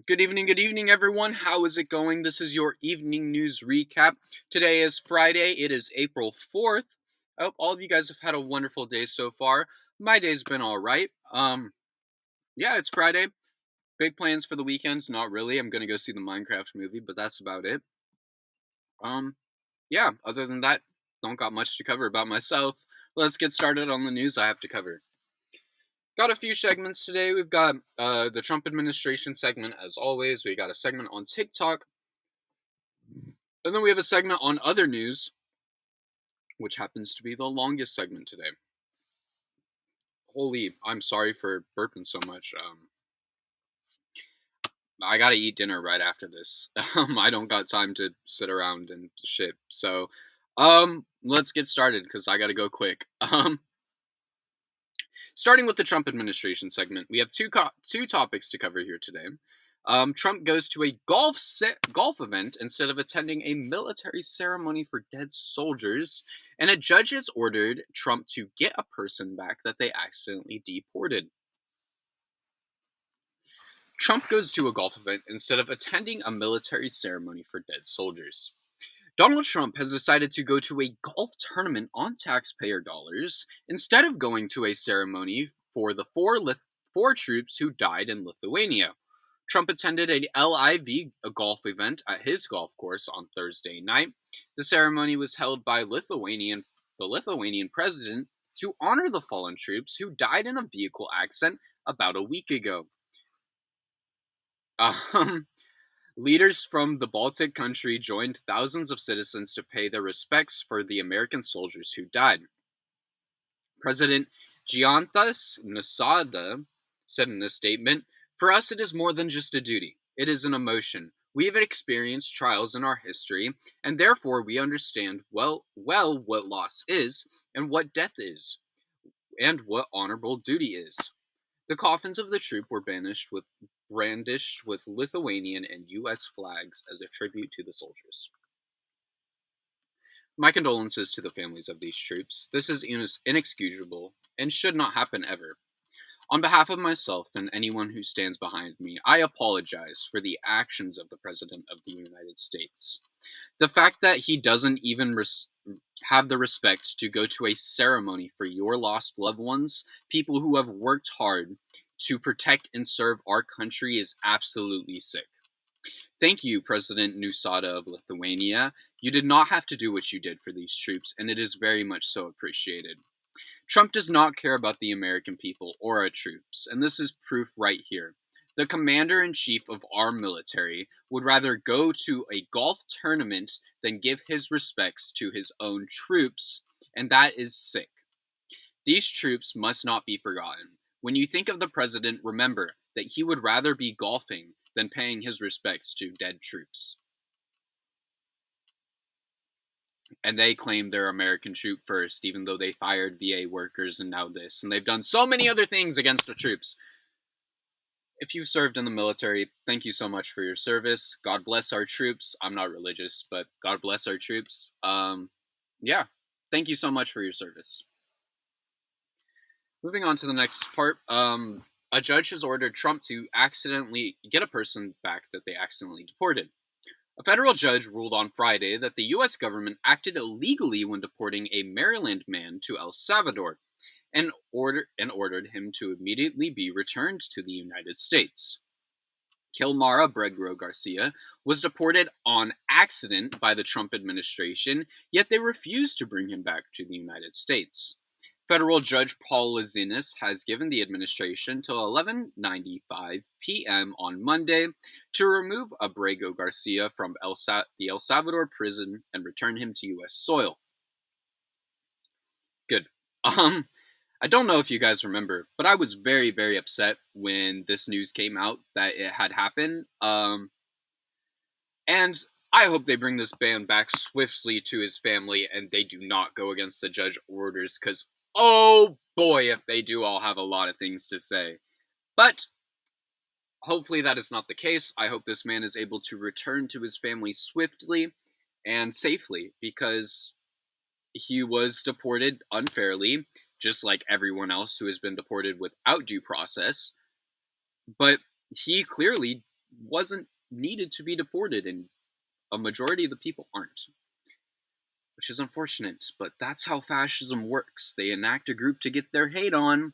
Good evening, everyone. How is it going? This is your evening news recap. Today is Friday. It is April 4th. I hope all of you guys have had a wonderful day so far. My day's been all right. Yeah, it's Friday. Big plans for the weekend? Not really. I'm gonna go see the Minecraft movie, but that's about it. Um, yeah. Other than that, don't got much to cover about myself. Let's get started on the news I have to cover. Got a few segments today. We've got the Trump administration segment, as always. We got a segment on TikTok. And then we have a segment on other news, which happens to be the longest segment today. Holy, I'm sorry for burping so much. I gotta eat dinner right after this. I don't got time to sit around and shit. So, let's get started because I gotta go quick. Starting with the Trump administration segment, we have two topics to cover here today. Trump goes to a golf event instead of attending a military ceremony for dead soldiers, and a judge has ordered Trump to get a person back that they accidentally deported. Trump goes to a golf event instead of attending a military ceremony for dead soldiers. Donald Trump has decided to go to a golf tournament on taxpayer dollars instead of going to a ceremony for the four troops who died in Lithuania. Trump attended a LIV golf event at his golf course on Thursday night. The ceremony was held by the Lithuanian president to honor the fallen troops who died in a vehicle accident about a week ago. Um, Leaders from the Baltic country joined thousands of citizens to pay their respects for the American soldiers who died. President Giantas Nausėda said in a statement, "For us it is more than just a duty. It is an emotion. We have experienced trials in our history, and therefore we understand well what loss is, and what death is, and what honorable duty is." The coffins of the troop were brandished with Lithuanian and U.S. flags as a tribute to the soldiers. My condolences to the families of these troops. This is inexcusable and should not happen ever. On behalf of myself and anyone who stands behind me, I apologize for the actions of the President of the United States. The fact that he doesn't even have the respect to go to a ceremony for your lost loved ones, people who have worked hard to protect and serve our country, is absolutely sick. Thank you, President Nausėda of Lithuania. You did not have to do what you did for these troops, and it is very much so appreciated. Trump does not care about the American people or our troops, and this is proof right here. The commander-in-chief of our military would rather go to a golf tournament than give his respects to his own troops, and that is sick. These troops must not be forgotten. When you think of the president, remember that he would rather be golfing than paying his respects to dead troops. And they claim they're American troop first, even though they fired VA workers and now this. And they've done so many other things against the troops. If you served in the military, thank you so much for your service. God bless our troops. I'm not religious, but God bless our troops. Yeah, thank you so much for your service. Moving on to the next part. A judge has ordered Trump to accidentally get a person back that they accidentally deported. A federal judge ruled on Friday that the U.S. government acted illegally when deporting a Maryland man to El Salvador, and ordered him to immediately be returned to the United States. Kilmara Bregro Garcia was deported on accident by the Trump administration, yet they refused to bring him back to the United States. Federal Judge Paul Lazinis has given the administration till 11:95 p.m. on Monday to remove Abrego Garcia from the El Salvador prison and return him to U.S. soil. Good. I don't know if you guys remember, but I was very, very upset when this news came out that it had happened. And I hope they bring this man back swiftly to his family and they do not go against the judge orders, because oh boy, if they do, I'll have a lot of things to say. But hopefully that is not the case. I hope this man is able to return to his family swiftly and safely, because he was deported unfairly, just like everyone else who has been deported without due process. But he clearly wasn't needed to be deported, and a majority of the people aren't, which is unfortunate, but that's how fascism works. They enact a group to get their hate on,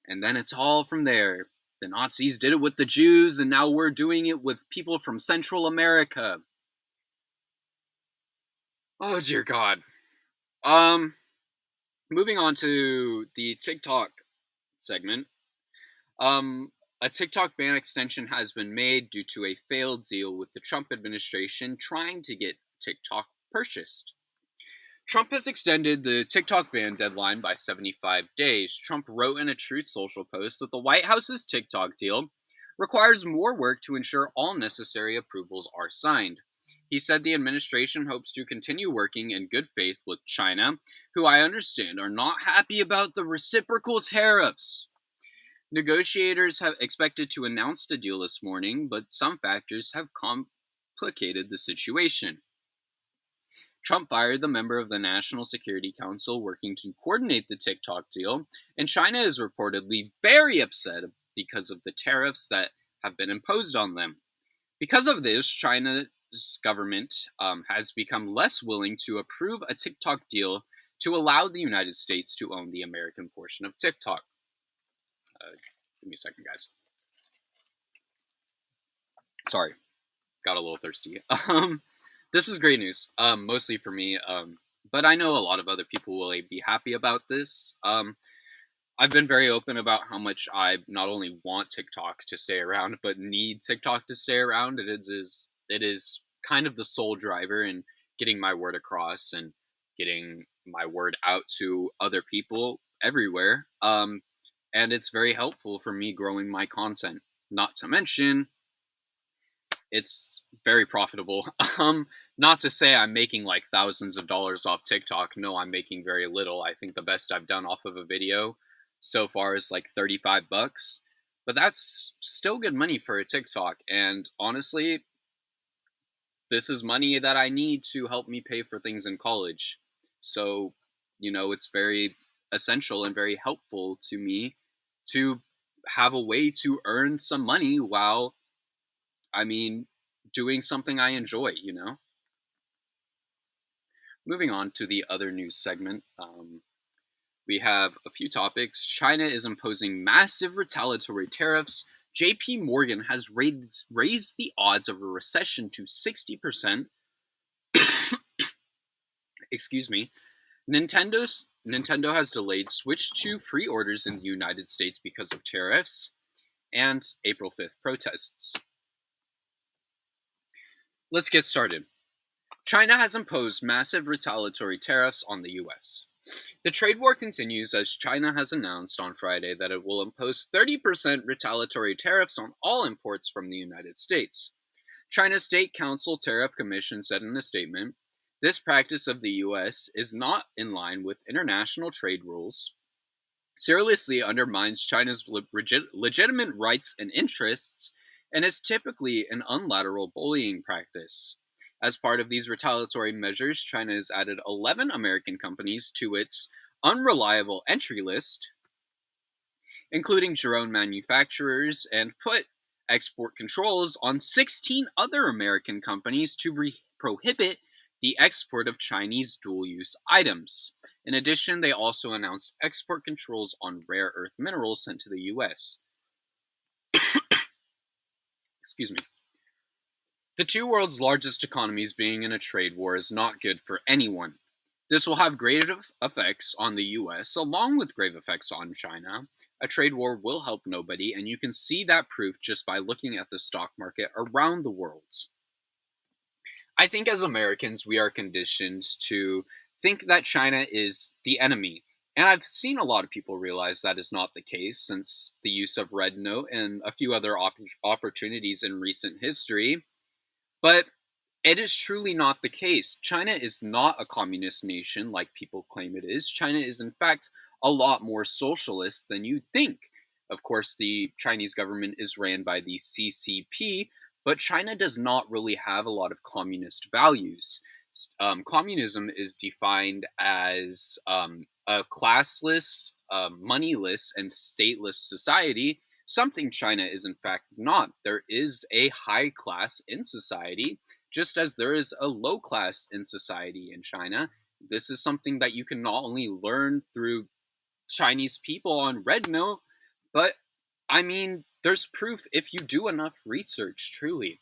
and then it's all from there. The Nazis did it with the Jews, and now we're doing it with people from Central America. Oh, dear God. Moving on to the TikTok segment. A TikTok ban extension has been made due to a failed deal with the Trump administration trying to get TikTok purchased. Trump has extended the TikTok ban deadline by 75 days. Trump wrote in a Truth Social post that the White House's TikTok deal requires more work to ensure all necessary approvals are signed. He said the administration hopes to continue working in good faith with China, who I understand are not happy about the reciprocal tariffs. Negotiators have expected to announce the deal this morning, but some factors have complicated the situation. Trump fired the member of the National Security Council working to coordinate the TikTok deal, and China is reportedly very upset because of the tariffs that have been imposed on them. Because of this, China's government has become less willing to approve a TikTok deal to allow the United States to own the American portion of TikTok. Give me a second, guys. Sorry, got a little thirsty. This is great news, mostly for me, but I know a lot of other people will be happy about this. I've been very open about how much I not only want TikTok to stay around, but need TikTok to stay around. It is kind of the sole driver in getting my word across and getting my word out to other people everywhere. And it's very helpful for me growing my content. Not to mention, it's very profitable. Not to say I'm making like thousands of dollars off TikTok. No, I'm making very little. I think the best I've done off of a video so far is like $35. But that's still good money for a TikTok. And honestly, this is money that I need to help me pay for things in college. So, it's very essential and very helpful to me to have a way to earn some money while, doing something I enjoy. Moving on to the other news segment, we have a few topics. China is imposing massive retaliatory tariffs. JP Morgan has raised the odds of a recession to 60%. Excuse me. Nintendo has delayed Switch 2 pre-orders in the United States because of tariffs and April 5th protests. Let's get started. China has imposed massive retaliatory tariffs on the US. The trade war continues as China has announced on Friday that it will impose 30% retaliatory tariffs on all imports from the United States. China's State Council Tariff Commission said in a statement, "This practice of the US is not in line with international trade rules, seriously undermines China's legitimate rights and interests, and is typically an unilateral bullying practice." As part of these retaliatory measures, China has added 11 American companies to its unreliable entry list, including drone manufacturers, and put export controls on 16 other American companies to prohibit the export of Chinese dual-use items. In addition, they also announced export controls on rare earth minerals sent to the U.S. Excuse me. The two world's largest economies being in a trade war is not good for anyone. This will have grave effects on the US, along with grave effects on China. A trade war will help nobody, and you can see that proof just by looking at the stock market around the world. I think as Americans, we are conditioned to think that China is the enemy. And I've seen a lot of people realize that is not the case since the use of Red Note and a few other opportunities in recent history. But it is truly not the case. China is not a communist nation like people claim it is. China is, in fact, a lot more socialist than you'd think. Of course, the Chinese government is ran by the CCP, but China does not really have a lot of communist values. Communism is defined as a classless, moneyless, and stateless society something China is in fact not. There is a high class in society, just as there is a low class in society in China. This is something that you can not only learn through Chinese people on Red Note, but I mean, there's proof if you do enough research, truly.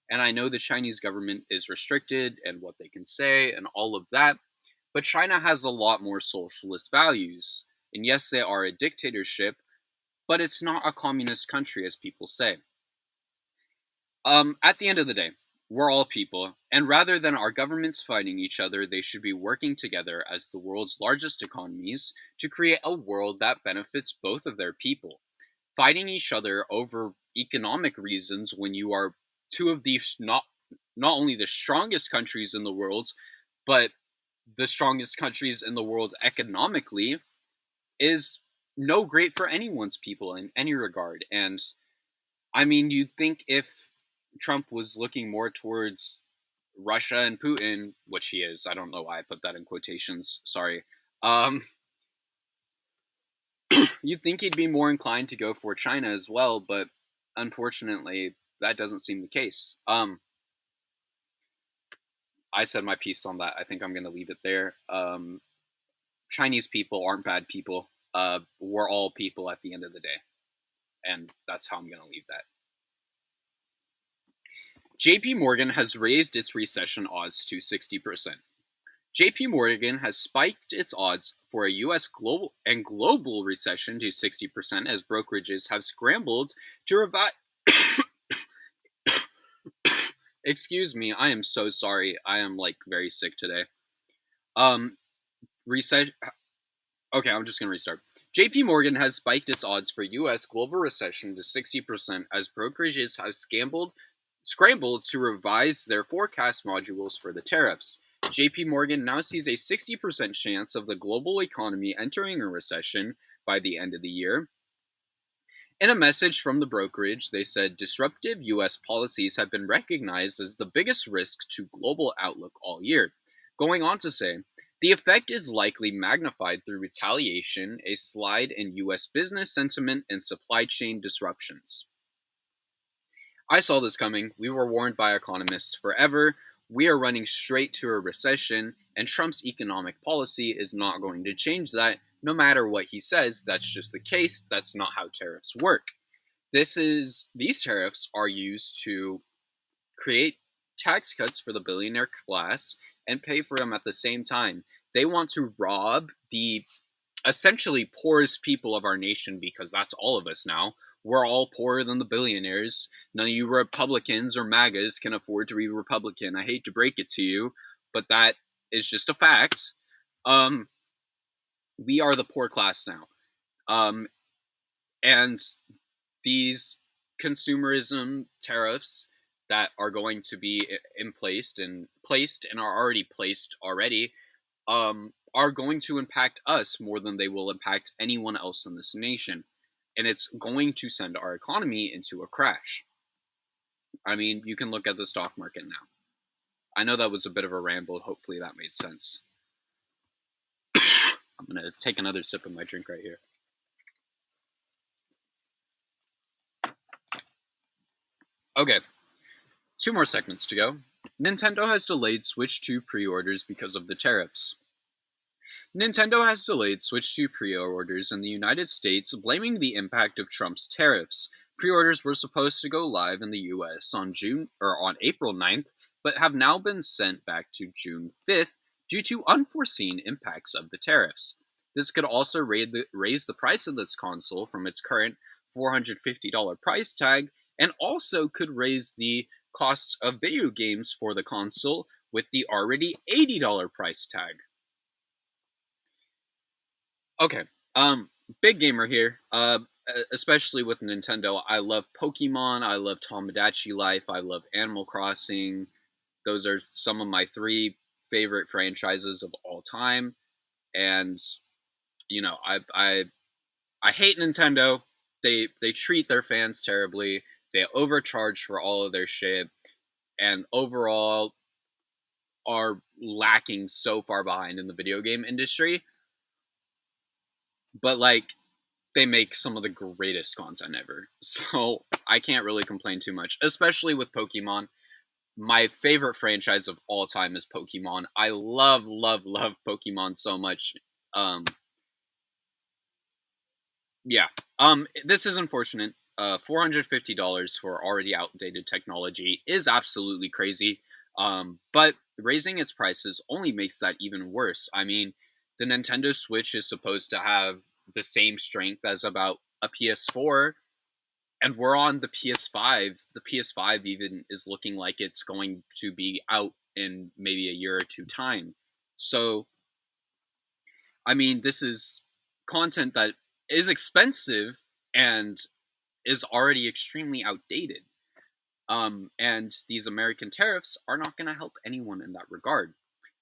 And I know the Chinese government is restricted and what they can say and all of that, but China has a lot more socialist values. And yes, they are a dictatorship, but it's not a communist country, as people say. At the end of the day, we're all people, and rather than our governments fighting each other, they should be working together as the world's largest economies to create a world that benefits both of their people. Fighting each other over economic reasons when you are two of the not only the strongest countries in the world, but the strongest countries in the world economically is no great for anyone's people in any regard. And I mean, you'd think if Trump was looking more towards Russia and Putin, which he is, I don't know why I put that in quotations, sorry. Um, you'd think he'd be more inclined to go for China as well, but unfortunately, that doesn't seem the case. I said my piece on that. I think I'm going to leave it there. Chinese people aren't bad people. We're all people at the end of the day. And that's how I'm going to leave that. JP Morgan has raised its recession odds to 60%. JP Morgan has spiked its odds for a US global recession to 60% as brokerages have scrambled to revive. Excuse me, I am so sorry. I am like very sick today. Reset. Okay, I'm just gonna restart. JP Morgan has spiked its odds for US global recession to 60% as brokerages have scrambled to revise their forecast modules for the tariffs. JP Morgan now sees a 60% chance of the global economy entering a recession by the end of the year. In a message from the brokerage, they said disruptive U.S. policies have been recognized as the biggest risk to global outlook all year. Going on to say, the effect is likely magnified through retaliation, a slide in U.S. business sentiment, and supply chain disruptions. I saw this coming. We were warned by economists forever. We are running straight to a recession, and Trump's economic policy is not going to change that. No matter what he says, that's just the case. That's not how tariffs work. These tariffs are used to create tax cuts for the billionaire class and pay for them at the same time. They want to rob the essentially poorest people of our nation, because that's all of us now. We're all poorer than the billionaires. None of you Republicans or MAGAs can afford to be Republican. I hate to break it to you, but that is just a fact. We are the poor class now. And these consumerism tariffs that are going to be placed and are already placed already, are going to impact us more than they will impact anyone else in this nation. And it's going to send our economy into a crash. I mean, you can look at the stock market now. I know that was a bit of a ramble. Hopefully that made sense. I'm going to take another sip of my drink right here. Okay, 2 more segments to go. Nintendo has delayed Switch 2 pre-orders because of the tariffs. Nintendo has delayed Switch 2 pre-orders in the United States, blaming the impact of Trump's tariffs. Pre-orders were supposed to go live in the US on April 9th, but have now been sent back to June 5th due to unforeseen impacts of the tariffs. This could also raise the price of this console from its current $450 price tag, and also could raise the cost of video games for the console with the already $80 price tag. Okay, big gamer here, especially with Nintendo. I love Pokemon, I love Tomodachi Life, I love Animal Crossing. Those are some of my 3 favorite franchises of all time. And, you know, I hate Nintendo. They treat their fans terribly. They overcharge for all of their shit. And overall are lacking so far behind in the video game industry. But, like, they make some of the greatest content ever. So I can't really complain too much, especially with Pokemon. My favorite franchise of all time is Pokemon. I love, love, love Pokemon so much. Um, yeah. This is unfortunate. $450 for already outdated technology is absolutely crazy. But raising its prices only makes that even worse. I mean, the Nintendo Switch is supposed to have the same strength as about a PS4, and we're on the PS5. The PS5 even is looking like it's going to be out in maybe a year or two time. So, I mean, this is content that is expensive and is already extremely outdated. And these American tariffs are not going to help anyone in that regard,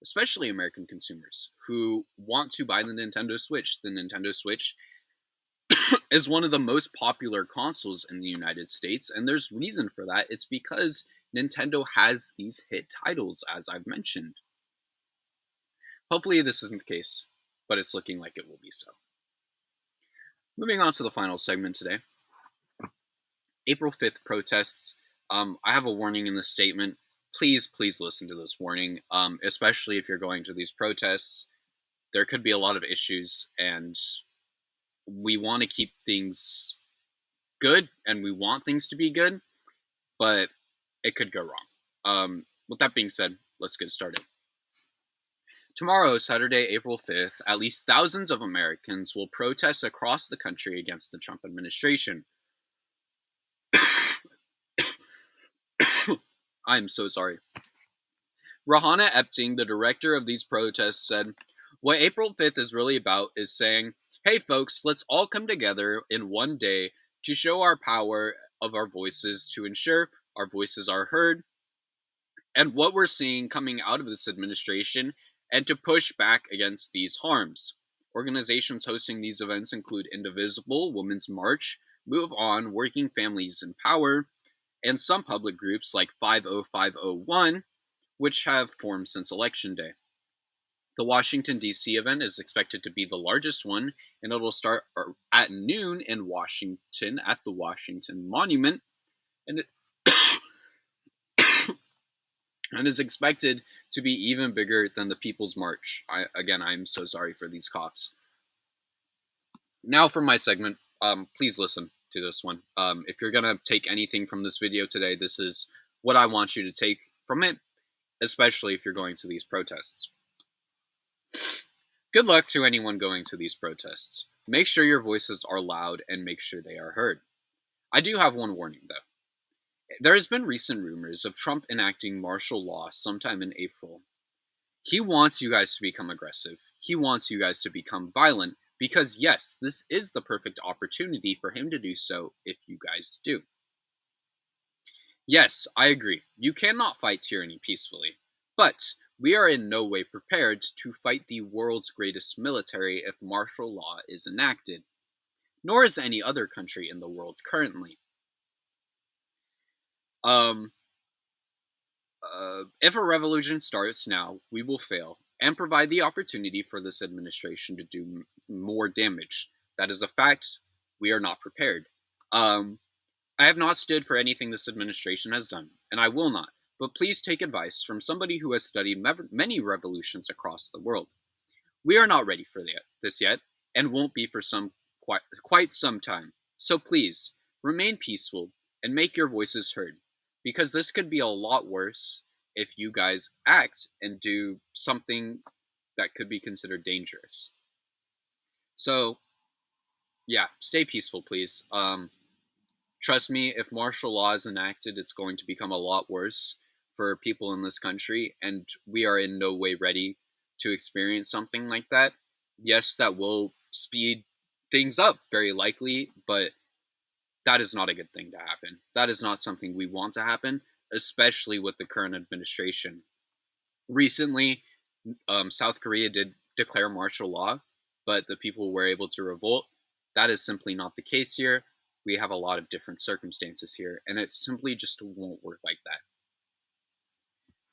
especially American consumers who want to buy the Nintendo Switch. The Nintendo Switch is one of the most popular consoles in the United States, and there's reason for that. It's because Nintendo has these hit titles, as I've mentioned. Hopefully, this isn't the case, but it's looking like it will be so. Moving on to the final segment today. April 5th protests. I have a warning in the statement. Please, please listen to this warning, especially if you're going to these protests. There could be a lot of issues, and we want to keep things good, and we want things to be good, but it could go wrong. With that being said, let's get started. Tomorrow, Saturday, April 5th, at least thousands of Americans will protest across the country against the Trump administration. I'm so sorry. Rahana Epting, the director of these protests, said, "What April 5th is really about is saying, hey folks, let's all come together in one day to show our power of our voices, to ensure our voices are heard, and what we're seeing coming out of this administration, and to push back against these harms." Organizations hosting these events include Indivisible, Women's March, Move On, Working Families in Power, and some public groups like 50501, which have formed since Election Day. The Washington, D.C. event is expected to be the largest one, and it will start at noon in Washington at the Washington Monument, and it and is expected to be even bigger than the People's March. I'm so sorry for these coughs. Now for my segment, please listen to this one. If you're going to take anything from this video today, this is what I want you to take from it, especially if you're going to these protests. Good luck to anyone going to these protests. Make sure your voices are loud and make sure they are heard. I do have one warning, though. There has been recent rumors of Trump enacting martial law sometime in April. He wants you guys to become aggressive. He wants you guys to become violent because, yes, this is the perfect opportunity for him to do so if you guys do. Yes, I agree. You cannot fight tyranny peacefully. But we are in no way prepared to fight the world's greatest military if martial law is enacted. Nor is any other country in the world currently. If a revolution starts now, we will fail and provide the opportunity for this administration to do more damage. That is a fact. We are not prepared. I have not stood for anything this administration has done, and I will not. But please take advice from somebody who has studied many revolutions across the world. We are not ready for this yet, and won't be for quite some time. So please, remain peaceful and make your voices heard, because this could be a lot worse if you guys act and do something that could be considered dangerous. So, yeah, stay peaceful, please. Trust me, if martial law is enacted, it's going to become a lot worse for people in this country, and we are in no way ready to experience something like that. Yes, that will speed things up, very likely, but that is not a good thing to happen. That is not something we want to happen, especially with the current administration. Recently, South Korea did declare martial law, but the people were able to revolt. That is simply not the case here. We have a lot of different circumstances here, and it simply just won't work like that.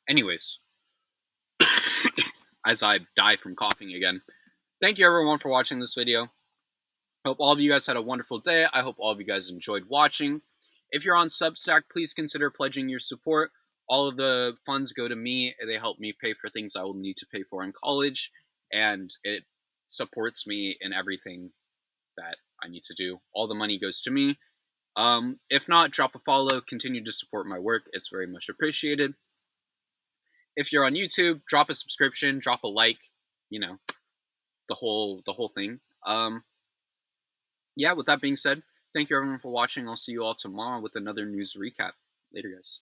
Anyways, as I die from coughing again, thank you everyone for watching this video. Hope all of you guys had a wonderful day. I hope all of you guys enjoyed watching. If you're on Substack, please consider pledging your support. All of the funds go to me. They help me pay for things I will need to pay for in college, and it supports me in everything that I need to do. All the money goes to me. If not, drop a follow. Continue to support my work. It's very much appreciated. If you're on YouTube, drop a subscription, drop a like. You know, the whole thing. Yeah, with that being said, thank you everyone for watching. I'll see you all tomorrow with another news recap. Later, guys.